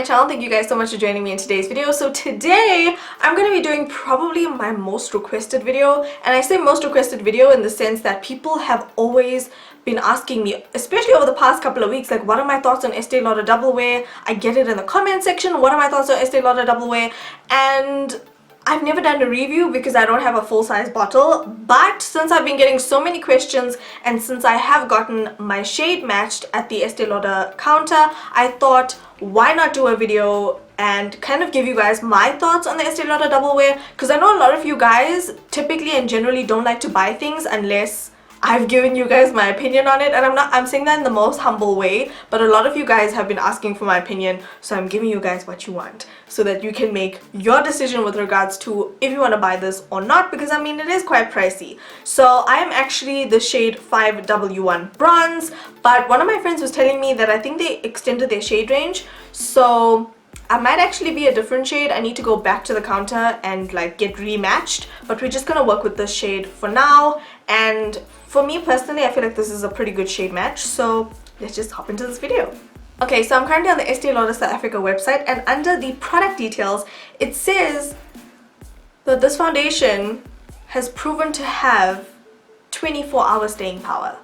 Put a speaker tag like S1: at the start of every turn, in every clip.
S1: my channel. Thank you guys so much for joining me in today's video. So today I'm going to be doing probably my most requested video, and I say most requested video in the sense that people have always been asking me, especially over the past couple of weeks, like what are my thoughts on Estee Lauder Double Wear. I get it in the comment section, what are my thoughts on Estee Lauder Double Wear, and I've never done a review because I don't have a full-size bottle, but since I've been getting so many questions and since I have gotten my shade matched at the Estee Lauder counter, I thought why not do a video and kind of give you guys my thoughts on the Estee Lauder Double Wear, because I know a lot of you guys typically and generally don't like to buy things unless I've given you guys my opinion on it, and I'm saying that in the most humble way, but a lot of you guys have been asking for my opinion, so I'm giving you guys what you want so that you can make your decision with regards to if you want to buy this or not, because I mean it is quite pricey. So I am actually the shade 5W1 bronze, but one of my friends was telling me that I think they extended their shade range, so I might actually be a different shade. I need to go back to the counter and like get rematched, but we're just gonna work with this shade for now. And for me personally, I feel like this is a pretty good shade match, so let's just hop into this video. Okay, so I'm currently on the Estee Lauder South Africa website, and under the product details it says that this foundation has proven to have 24-hour staying power.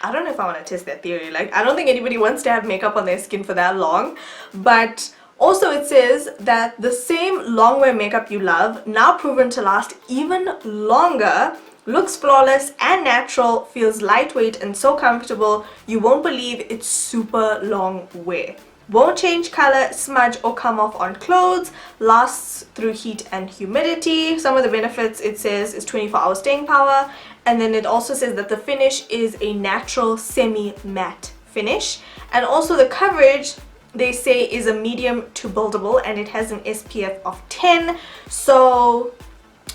S1: I don't know if I want to test that theory. Like, I don't think anybody wants to have makeup on their skin for that long. But also it says that the same long wear makeup you love, now proven to last even longer, looks flawless and natural, feels lightweight and so comfortable you won't believe it's super long wear. Won't change color, smudge or come off on clothes, lasts through heat and humidity. Some of the benefits it says is 24-hour staying power, and then it also says that the finish is a natural semi-matte finish, and also the coverage they say is a medium to buildable, and it has an SPF of 10, so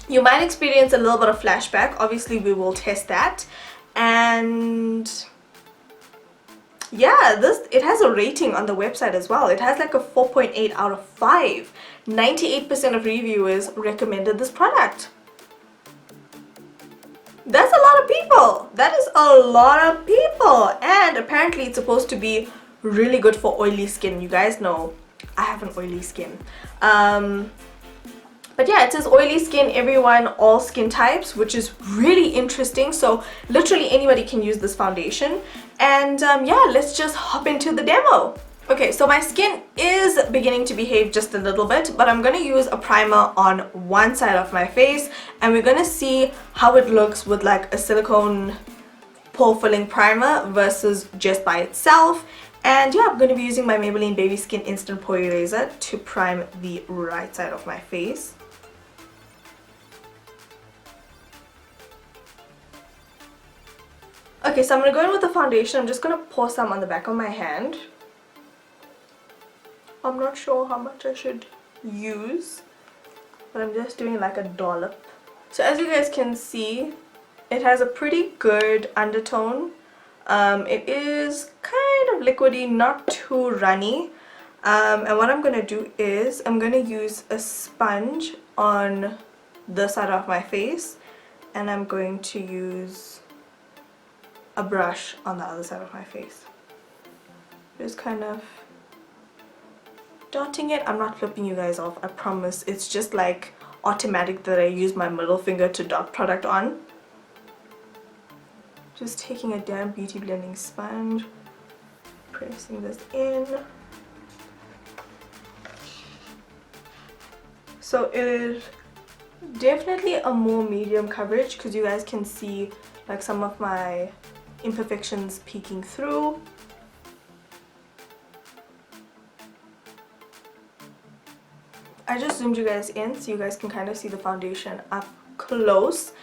S1: you might experience a little bit of flashback. Obviously we will test that. And yeah, it has a rating on the website as well. It has like a 4.8 out of 5. 98% of reviewers recommended this product. That's a lot of people. That is a lot of people. And apparently it's supposed to be really good for oily skin. You guys know I have an oily skin. But yeah, it says oily skin, everyone, all skin types, which is really interesting. So literally anybody can use this foundation. And yeah, let's just hop into the demo. Okay, so my skin is beginning to behave just a little bit, but I'm going to use a primer on one side of my face, and we're going to see how it looks with like a silicone pore filling primer versus just by itself. And yeah, I'm going to be using my Maybelline Baby Skin Instant Pore Eraser to prime the right side of my face. Okay, so I'm going to go in with the foundation. I'm just going to pour some on the back of my hand. I'm not sure how much I should use, but I'm just doing like a dollop. So as you guys can see, it has a pretty good undertone. It is kind of liquidy, not too runny. And what I'm going to do is I'm going to use a sponge on this side of my face, and I'm going to use a brush on the other side of my face. Just kind of dotting it. I'm not flipping you guys off, I promise. It's just like automatic that I use my middle finger to dot product on. Just taking a damp beauty blending sponge, pressing this in. So it is definitely a more medium coverage because you guys can see like some of my imperfections peeking through. I just zoomed you guys in so you guys can kind of see the foundation up close.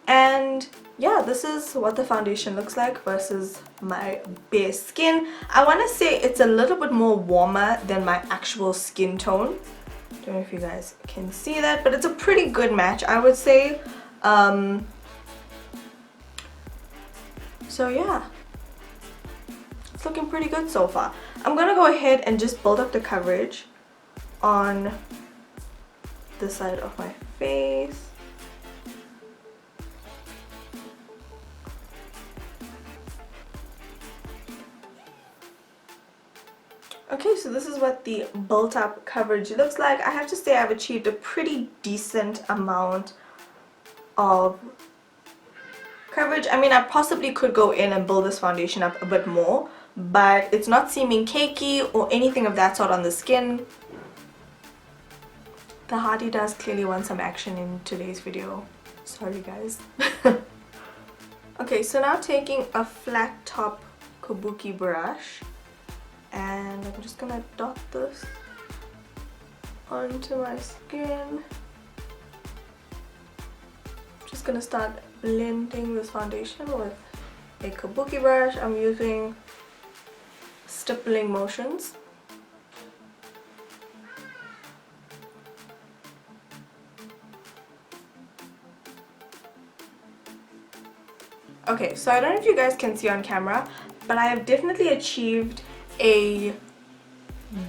S1: And yeah, this is what the foundation looks like versus my bare skin. I want to say it's a little bit more warmer than my actual skin tone. Don't know if you guys can see that, but it's a pretty good match, I would say. So yeah, it's looking pretty good so far. I'm gonna go ahead and just build up the coverage on this side of my face. Okay, so this is what the built up coverage looks like. I have to say I've achieved a pretty decent amount of coverage. I mean, I possibly could go in and build this foundation up a bit more, but it's not seeming cakey or anything of that sort on the skin. The Hardy does clearly want some action in today's video. Sorry guys. Okay, so now taking a flat top kabuki brush, and I'm just gonna dot this onto my skin. Just gonna start blending this foundation with a kabuki brush. I'm using stippling motions. Okay, so I don't know if you guys can see on camera, but I have definitely achieved a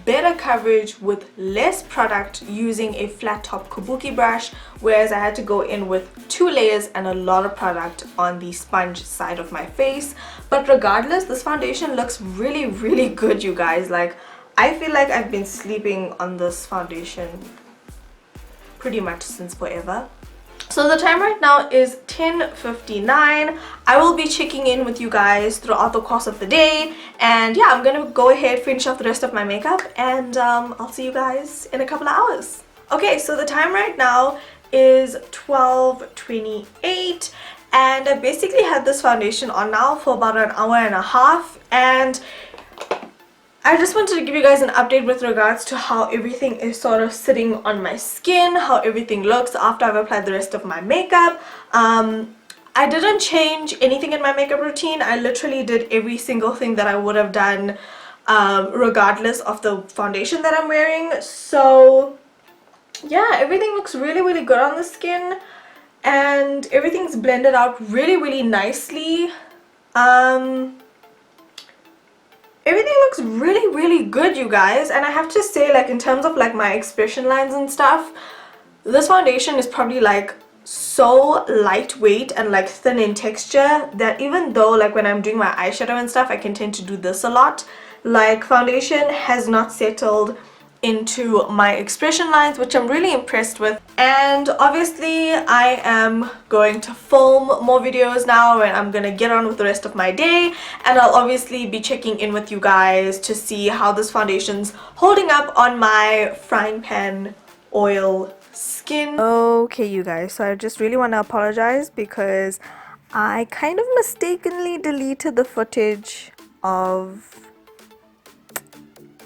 S1: better coverage with less product using a flat top kabuki brush, whereas I had to go in with 2 layers and a lot of product on the sponge side of my face. But regardless, this foundation looks really, really good, you guys. Like, I feel like I've been sleeping on this foundation pretty much since forever. So the time right now is 10:59. I will be checking in with you guys throughout the course of the day, and yeah, I'm gonna go ahead, finish off the rest of my makeup, and I'll see you guys in a couple of hours. Okay, so the time right now is 12:28, and I basically had this foundation on now for about an hour and a half, and I just wanted to give you guys an update with regards to how everything is sort of sitting on my skin, how everything looks after I've applied the rest of my makeup. I didn't change anything in my makeup routine. I literally did every single thing that I would have done regardless of the foundation that I'm wearing. So yeah, everything looks really, really good on the skin, and everything's blended out really, really nicely. Everything looks really, really good, you guys, and I have to say, like, in terms of like my expression lines and stuff, this foundation is probably like so lightweight and like thin in texture that even though like when I'm doing my eyeshadow and stuff I can tend to do this a lot, like foundation has not settled into my expression lines, which I'm really impressed with. And obviously I am going to film more videos now, and I'm gonna get on with the rest of my day, and I'll obviously be checking in with you guys to see how this foundation's holding up on my frying pan oil skin. Okay, you guys, so I just really want to apologize because I kind of mistakenly deleted the footage of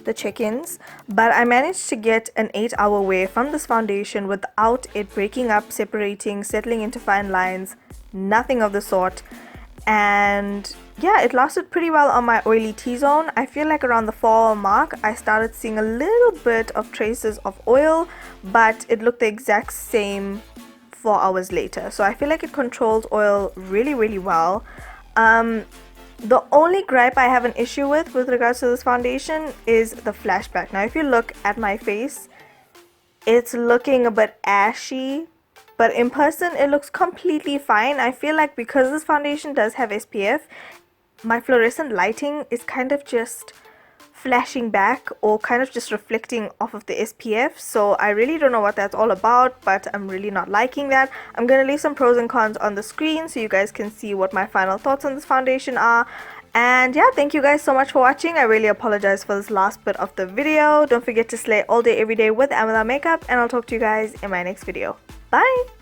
S1: the check-ins, but I managed to get an 8-hour wear from this foundation without it breaking up, separating, settling into fine lines, nothing of the sort. And yeah, it lasted pretty well on my oily T-zone. I feel like around the 4-hour mark I started seeing a little bit of traces of oil, but it looked the exact same 4 hours later. So I feel like it controls oil really, really well. The only gripe I have an issue with regards to this foundation is the flashback. Now if you look at my face, it's looking a bit ashy, but in person it looks completely fine. I feel like because this foundation does have SPF, my fluorescent lighting is kind of just flashing back or kind of just reflecting off of the SPF. So I really don't know what that's all about, but I'm really not liking that. I'm gonna leave some pros and cons on the screen so you guys can see what my final thoughts on this foundation are. And yeah, thank you guys so much for watching. I really apologize for this last bit of the video. Don't forget to slay all day every day with and without makeup, and I'll talk to you guys in my next video. Bye.